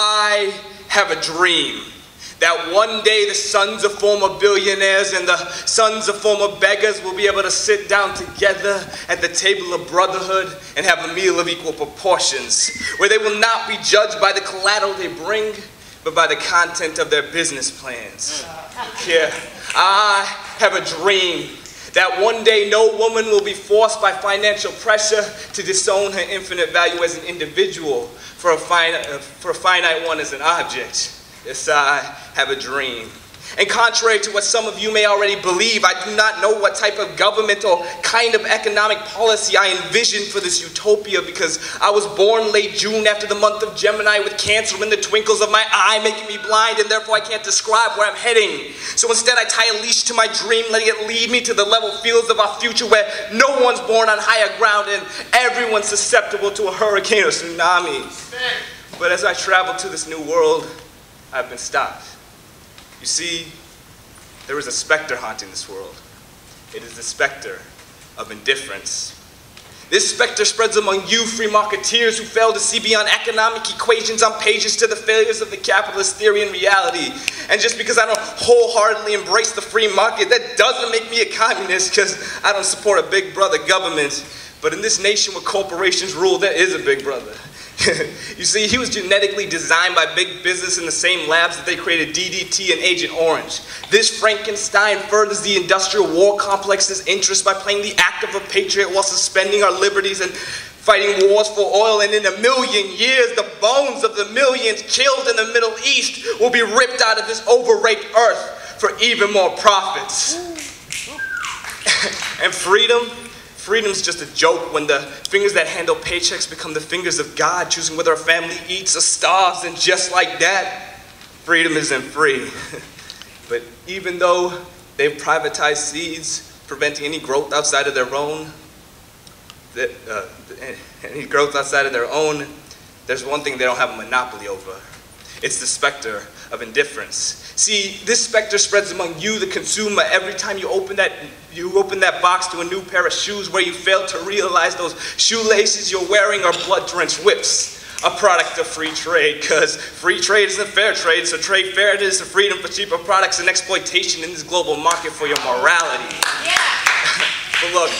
I have a dream that one day the sons of former billionaires and the sons of former beggars will be able to sit down together at the table of brotherhood and have a meal of equal proportions, where they will not be judged by the collateral they bring, but by the content of their business plans. Yeah, I have a dream that one day no woman will be forced by financial pressure to disown her infinite value as an individual for a finite one as an object. Yes, I have a dream. And contrary to what some of you may already believe, I do not know what type of government or kind of economic policy I envision for this utopia, because I was born late June after the month of Gemini with Cancer in the twinkles of my eye making me blind, and therefore I can't describe where I'm heading. So instead I tie a leash to my dream, letting it lead me to the level fields of our future where no one's born on higher ground and everyone's susceptible to a hurricane or tsunami. But as I travel to this new world, I've been stopped. You see, there is a specter haunting this world. It is the specter of indifference. This specter spreads among you free marketeers who fail to see beyond economic equations on pages to the failures of the capitalist theory and reality. And just because I don't wholeheartedly embrace the free market, that doesn't make me a communist, because I don't support a big brother government. But in this nation where corporations rule, there is a big brother. You see, he was genetically designed by big business in the same labs that they created DDT and Agent Orange. This Frankenstein furthers the industrial war complex's interest by playing the act of a patriot while suspending our liberties and fighting wars for oil. And in a million years, the bones of the millions killed in the Middle East will be ripped out of this overraked earth for even more profits. And freedom's just a joke when the fingers that handle paychecks become the fingers of God, choosing whether a family eats or starves. And just like that, freedom isn't free. But even though they've privatized seeds, preventing any growth outside of their own, there's one thing they don't have a monopoly over. It's the specter of indifference. See, this specter spreads among you, the consumer, every time you open that box to a new pair of shoes where you fail to realize those shoelaces you're wearing are blood-drenched whips, a product of free trade, because free trade isn't fair trade, so trade fair it is the freedom for cheaper products and exploitation in this global market for your morality. Yeah. But look,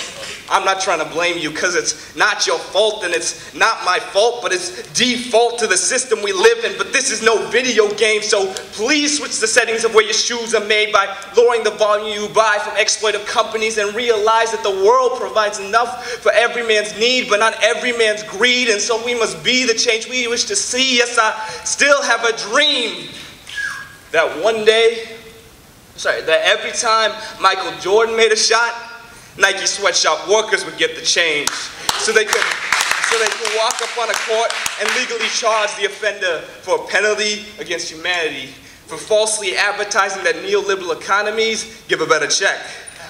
I'm not trying to blame you, because it's not your fault and it's not my fault, but it's default to the system we live in. But this is no video game, so please switch the settings of where your shoes are made by lowering the volume you buy from exploitive companies, and realize that the world provides enough for every man's need, but not every man's greed. And so we must be the change we wish to see. Yes, I still have a dream that one day, that every time Michael Jordan made a shot, Nike sweatshop workers would get the change, so they could walk up on a court and legally charge the offender for a penalty against humanity, for falsely advertising that neoliberal economies give a better check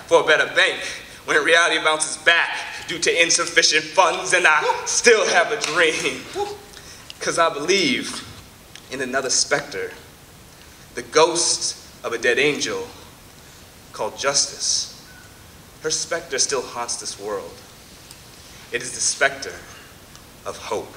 for a better bank, when in reality it bounces back due to insufficient funds. And I still have a dream, because I believe in another specter, the ghost of a dead angel called justice. Her specter still haunts this world. It is the specter of hope.